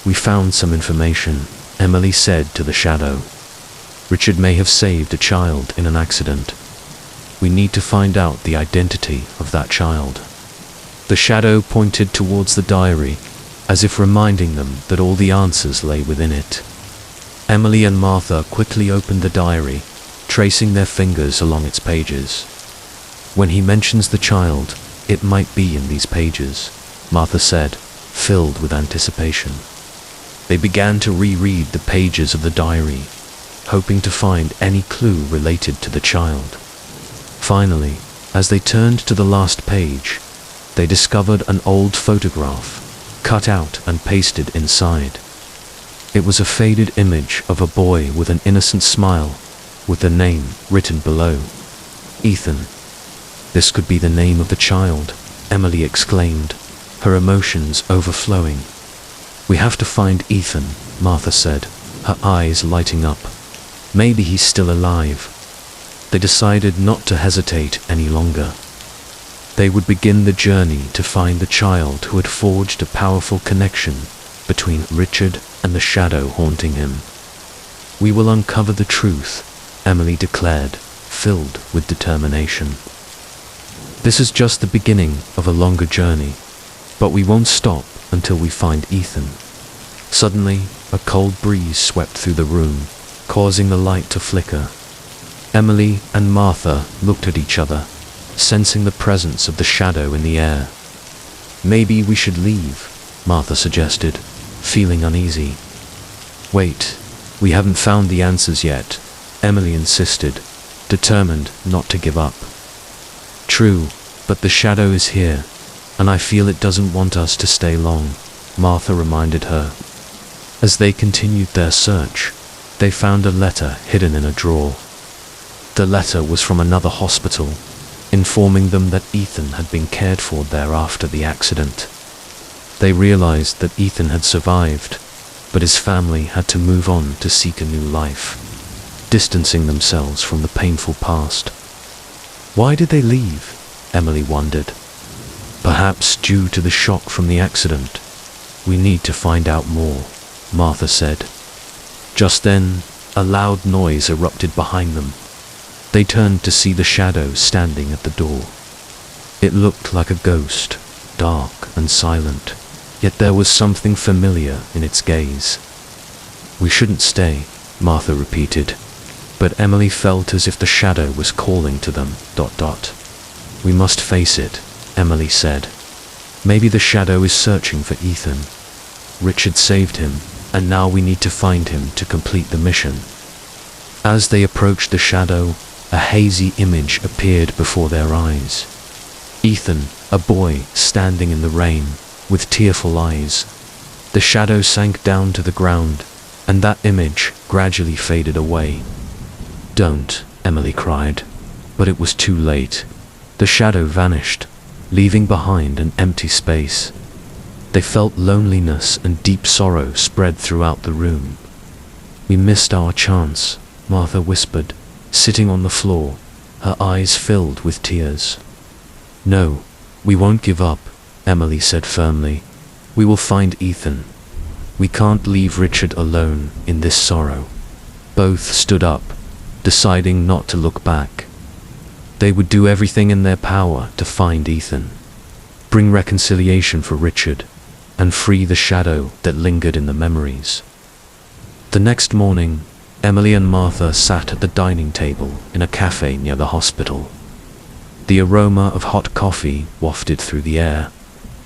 [SPEAKER 1] "We found some information," Emily said to the shadow. "Richard may have saved a child in an accident. We need to find out the identity of that child." The shadow pointed towards the diary, as if reminding them that all the answers lay within it. Emily and Martha quickly opened the diary, tracing their fingers along its pages. "When he mentions the child, it might be in these pages," Martha said, filled with anticipation. They began to reread the pages of the diary, hoping to find any clue related to the child. Finally, as they turned to the last page, they discovered an old photograph, cut out and pasted inside. It was a faded image of a boy with an innocent smile, with the name written below. "Ethan." This could be the name of the child, Emily exclaimed, her emotions overflowing. We have to find Ethan, Martha said, her eyes lighting up. Maybe he's still alive. They decided not to hesitate any longer. They would begin the journey to find the child who had forged a powerful connection between Richard and the shadow haunting him. We will uncover the truth, Emily declared, filled with determination. This is just the beginning of a longer journey, but we won't stop until we find Ethan. Suddenly, a cold breeze swept through the room, causing the light to flicker. Emily and Martha looked at each other, sensing the presence of the shadow in the air. Maybe we should leave, Martha suggested, feeling uneasy. Wait, we haven't found the answers yet, Emily insisted, determined not to give up. True, but the shadow is here, and I feel it doesn't want us to stay long, Martha reminded her. As they continued their search, they found a letter hidden in a drawer. The letter was from another hospital, informing them that Ethan had been cared for there after the accident. They realized that Ethan had survived, but his family had to move on to seek a new life, distancing themselves from the painful past. Why did they leave? Emily wondered. Perhaps due to the shock from the accident. We need to find out more, Martha said. Just then, a loud noise erupted behind them. They turned to see the shadow standing at the door. It looked like a ghost, dark and silent, yet there was something familiar in its gaze. We shouldn't stay, Martha repeated, but Emily felt as if the shadow was calling to them, ... We must face it, Emily said. Maybe the shadow is searching for Ethan. Richard saved him, and now we need to find him to complete the mission. As they approached the shadow, a hazy image appeared before their eyes. Ethan, a boy standing in the rain, with tearful eyes. The shadow sank down to the ground, and that image gradually faded away. Don't, Emily cried, but it was too late. The shadow vanished, leaving behind an empty space. They felt loneliness and deep sorrow spread throughout the room. We missed our chance, Martha whispered, sitting on the floor, her eyes filled with tears. No, we won't give up, Emily said firmly. We will find Ethan. We can't leave Richard alone in this sorrow. Both stood up, deciding not to look back. They would do everything in their power to find Ethan, bring reconciliation for Richard, and free the shadow that lingered in the memories. The next morning, Emily and Martha sat at the dining table in a cafe near the hospital. The aroma of hot coffee wafted through the air,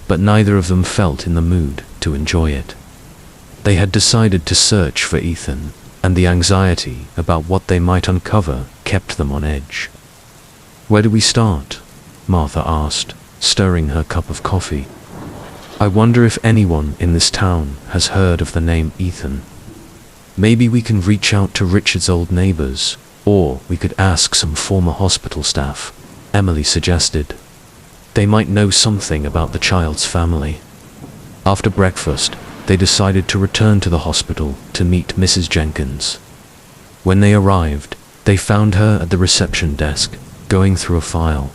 [SPEAKER 1] but neither of them felt in the mood to enjoy it. They had decided to search for Ethan, and the anxiety about what they might uncover kept them on edge. Where do we start? Martha asked, stirring her cup of coffee. I wonder if anyone in this town has heard of the name Ethan. Maybe we can reach out to Richard's old neighbors, or we could ask some former hospital staff, Emily suggested. They might know something about the child's family. After breakfast, they decided to return to the hospital to meet Mrs. Jenkins. When they arrived, they found her at the reception desk, going through a file.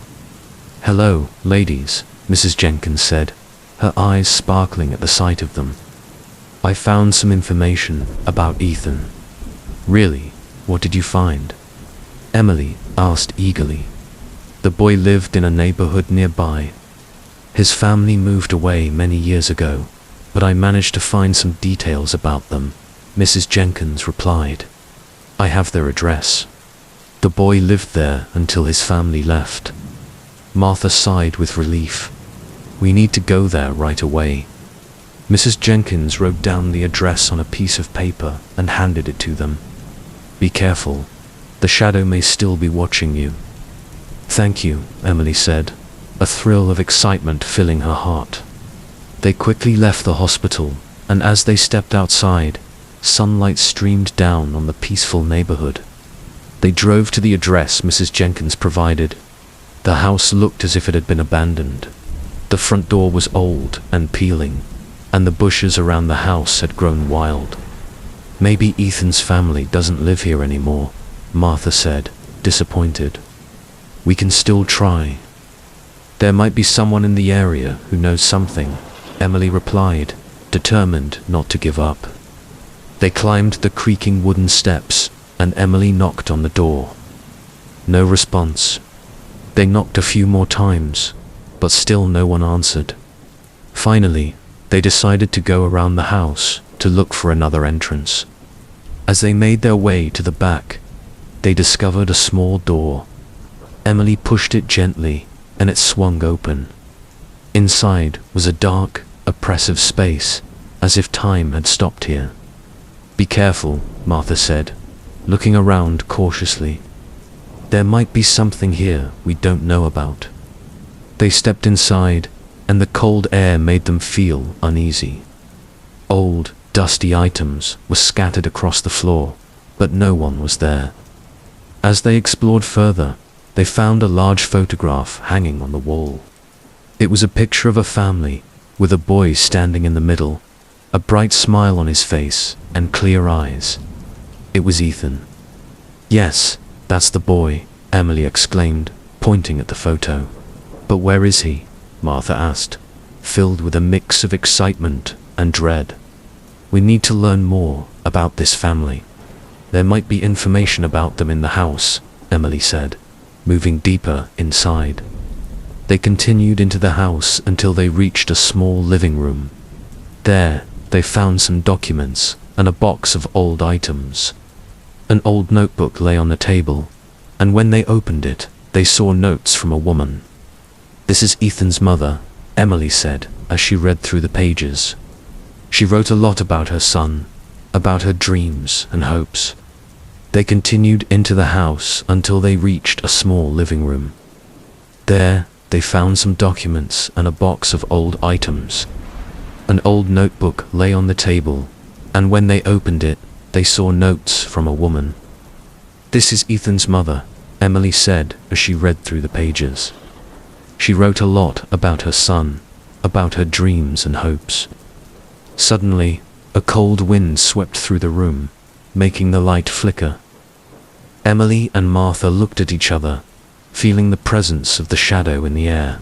[SPEAKER 1] Hello, ladies, Mrs. Jenkins said, her eyes sparkling at the sight of them. I found some information about Ethan. Really? What did you find? Emily asked eagerly. The boy lived in a neighborhood nearby. His family moved away many years ago, but I managed to find some details about them, Mrs. Jenkins replied. I have their address. The boy lived there until his family left. Martha sighed with relief. We need to go there right away. Mrs. Jenkins wrote down the address on a piece of paper and handed it to them. Be careful. The shadow may still be watching you. Thank you, Emily said, a thrill of excitement filling her heart. They quickly left the hospital, and as they stepped outside, sunlight streamed down on the peaceful neighborhood. They drove to the address Mrs. Jenkins provided. The house looked as if it had been abandoned. The front door was old and peeling, and the bushes around the house had grown wild. Maybe Ethan's family doesn't live here anymore, Martha said, disappointed. We can still try. There might be someone in the area who knows something, Emily replied, determined not to give up. They climbed the creaking wooden steps, and Emily knocked on the door. No response. They knocked a few more times, but still no one answered. Finally, they decided to go around the house to look for another entrance. As they made their way to the back, they discovered a small door. Emily pushed it gently, and it swung open. Inside was a dark, oppressive space, as if time had stopped here. Be careful, Martha said, looking around cautiously. There might be something here we don't know about. They stepped inside, and the cold air made them feel uneasy. Old, dusty items were scattered across the floor, but no one was there. As they explored further, they found a large photograph hanging on the wall. It was a picture of a family, with a boy standing in the middle, a bright smile on his face and clear eyes. It was Ethan. Yes, that's the boy, Emily exclaimed, pointing at the photo. But where is he? Martha asked, filled with a mix of excitement and dread. We need to learn more about this family. There might be information about them in the house, Emily said, moving deeper inside. They continued into the house until they reached a small living room. There, they found some documents and a box of old items. An old notebook lay on the table, and when they opened it, they saw notes from a woman. This is Ethan's mother, Emily said as she read through the pages. She wrote a lot about her son, about her dreams and hopes. They continued into the house until they reached a small living room. There, they found some documents and a box of old items. An old notebook lay on the table, and when they opened it, they saw notes from a woman. This is Ethan's mother, Emily said as she read through the pages. She wrote a lot about her son, about her dreams and hopes. Suddenly, a cold wind swept through the room, making the light flicker. Emily and Martha looked at each other, feeling the presence of the shadow in the air.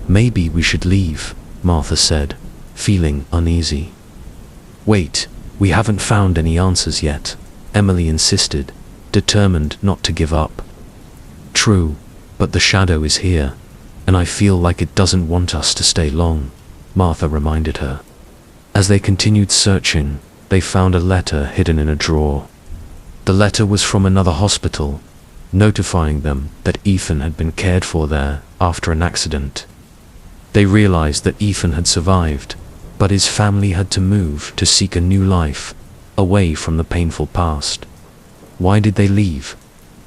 [SPEAKER 1] Maybe we should leave, Martha said, feeling uneasy. Wait, we haven't found any answers yet, Emily insisted, determined not to give up. True, but the shadow is here, and I feel like it doesn't want us to stay long, Martha reminded her. As they continued searching, they found a letter hidden in a drawer. The letter was from another hospital, notifying them that Ethan had been cared for there after an accident. They realized that Ethan had survived, but his family had to move to seek a new life, away from the painful past. Why did they leave?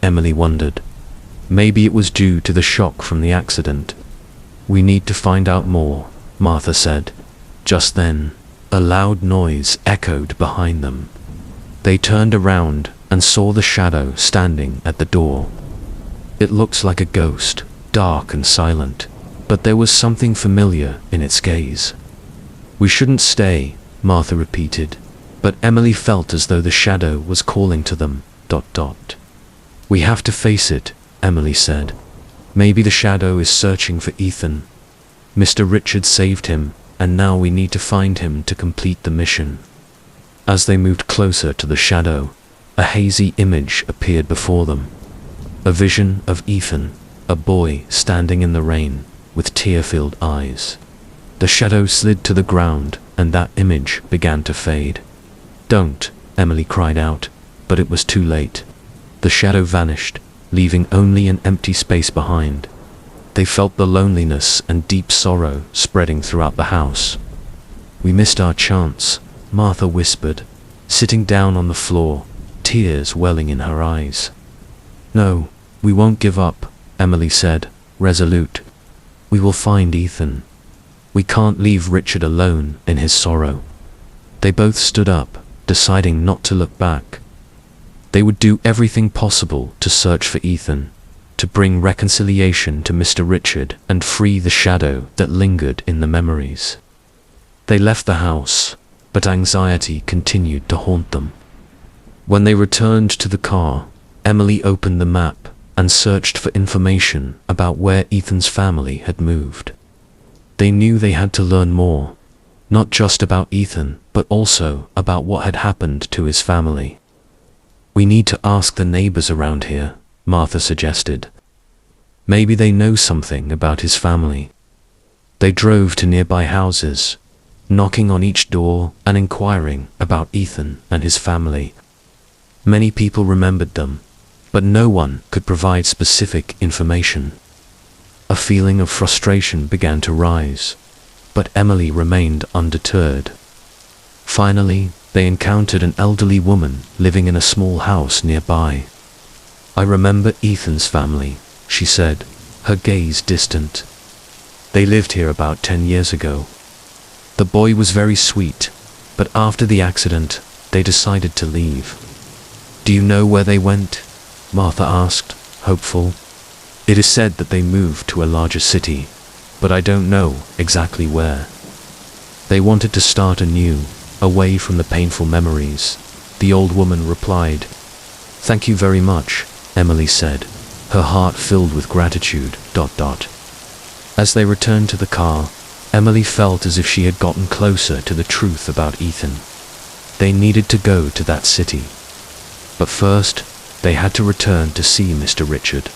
[SPEAKER 1] Emily wondered. Maybe it was due to the shock from the accident. We need to find out more, Martha said. Just then, a loud noise echoed behind them. They turned around and saw the shadow standing at the door. It looked like a ghost, dark and silent, but there was something familiar in its gaze. We shouldn't stay, Martha repeated, but Emily felt as though the shadow was calling to them. We have to face it, Emily said. Maybe the shadow is searching for Ethan. Mr. Richard saved him, and now we need to find him to complete the mission. As they moved closer to the shadow, a hazy image appeared before them. A vision of Ethan, a boy standing in the rain, with tear-filled eyes. The shadow slid to the ground, and that image began to fade. Don't, Emily cried out, but it was too late. The shadow vanished, leaving only an empty space behind. They felt the loneliness and deep sorrow spreading throughout the house. We missed our chance, Martha whispered, sitting down on the floor, tears welling in her eyes. No, we won't give up, Emily said, resolute. We will find Ethan. We can't leave Richard alone in his sorrow. They both stood up, deciding not to look back. They would do everything possible to search for Ethan. to bring reconciliation to Mr. Richard and free the shadow that lingered in the memories. They left the house, but anxiety continued to haunt them. When they returned to the car, Emily opened the map and searched for information about where Ethan's family had moved. They knew they had to learn more, not just about Ethan, but also about what had happened to his family. "We need to ask the neighbors around here," Martha suggested. "Maybe they know something about his family." They drove to nearby houses, knocking on each door and inquiring about Ethan and his family. Many people remembered them, but no one could provide specific information. A feeling of frustration began to rise, but Emily remained undeterred. Finally, they encountered an elderly woman living in a small house nearby. "I remember Ethan's family," she said, her gaze distant. "They lived here about 10 years ago. The boy was very sweet, but after the accident, they decided to leave." "Do you know where they went?" Martha asked, hopeful. "It is said that they moved to a larger city, but I don't know exactly where. They wanted to start anew, away from the painful memories," the old woman replied. "Thank you very much," Emily said, her heart filled with gratitude. As they returned to the car, Emily felt as if she had gotten closer to the truth about Ethan. They needed to go to that city. But first, they had to return to see Mr. Richard.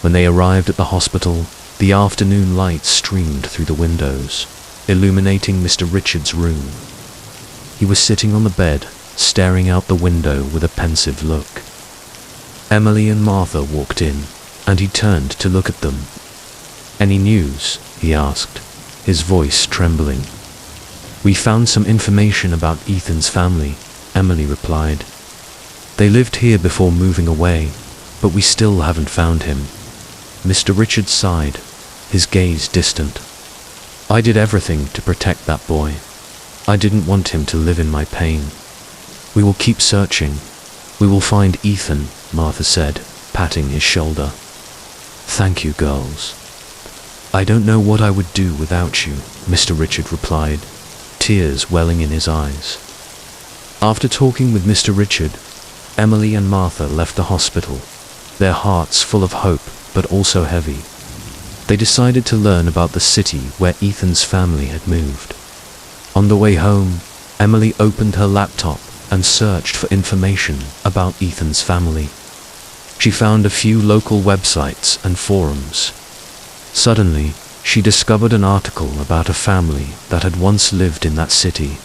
[SPEAKER 1] When they arrived at the hospital, the afternoon light streamed through the windows, illuminating Mr. Richard's room. He was sitting on the bed, staring out the window with a pensive look. Emily and Martha walked in, and he turned to look at them. "Any news?" he asked, his voice trembling. "We found some information about Ethan's family," Emily replied. "They lived here before moving away, but we still haven't found him." Mr. Richard sighed, his gaze distant. "I did everything to protect that boy. I didn't want him to live in my pain. We will keep searching. We will find Ethan," Martha said, patting his shoulder. "Thank you, girls." "I don't know what I would do without you," Mr. Richard replied, tears welling in his eyes. After talking with Mr. Richard, Emily and Martha left the hospital, their hearts full of hope but also heavy. They decided to learn about the city where Ethan's family had moved. On the way home, Emily opened her laptop and searched for information about Ethan's family. She found a few local websites and forums. Suddenly, she discovered an article about a family that had once lived in that city,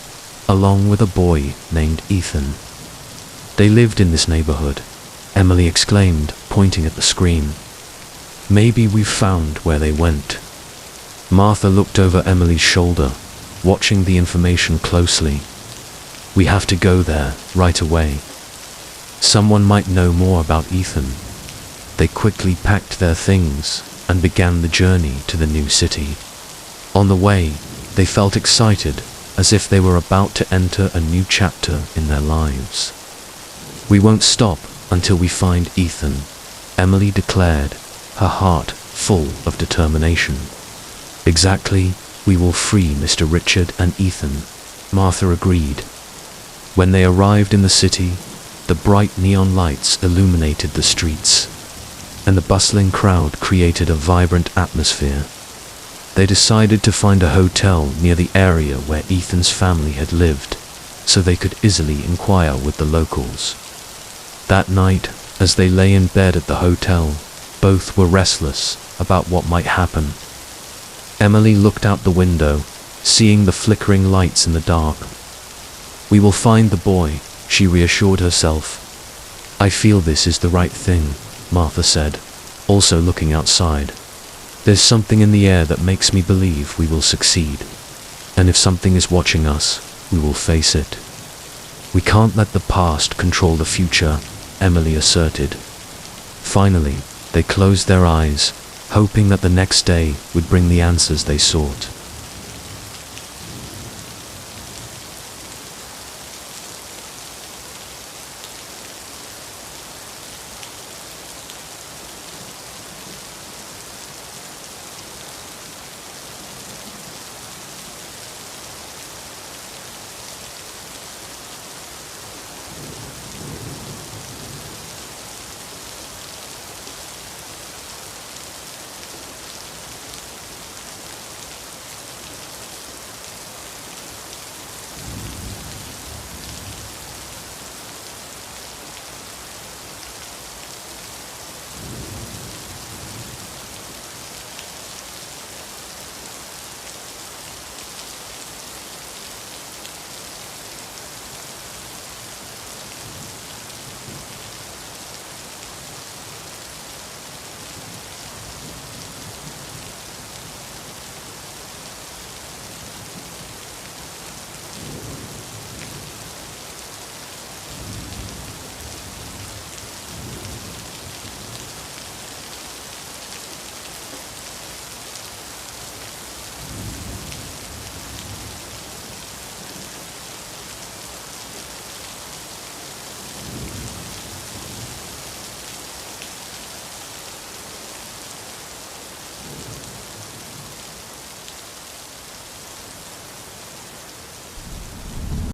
[SPEAKER 1] along with a boy named Ethan. "They lived in this neighborhood," Emily exclaimed, pointing at the screen. "Maybe we've found where they went." Martha looked over Emily's shoulder, watching the information closely. "We have to go there right away. Someone might know more about Ethan." They quickly packed their things and began the journey to the new city. On the way, they felt excited, as if they were about to enter a new chapter in their lives. "We won't stop until we find Ethan," Emily declared, her heart full of determination. "Exactly, we will free Mr. Richard and Ethan," Martha agreed. When they arrived in the city, the bright neon lights illuminated the streets, and the bustling crowd created a vibrant atmosphere. They decided to find a hotel near the area where Ethan's family had lived, so they could easily inquire with the locals. That night, as they lay in bed at the hotel, both were restless about what might happen. Emily looked out the window, seeing the flickering lights in the dark. "We will find the boy," she reassured herself. "I feel this is the right thing," Martha said, also looking outside. "There's something in the air that makes me believe we will succeed. And if something is watching us, we will face it." "We can't let the past control the future," Emily asserted. Finally, they closed their eyes, hoping that the next day would bring the answers they sought.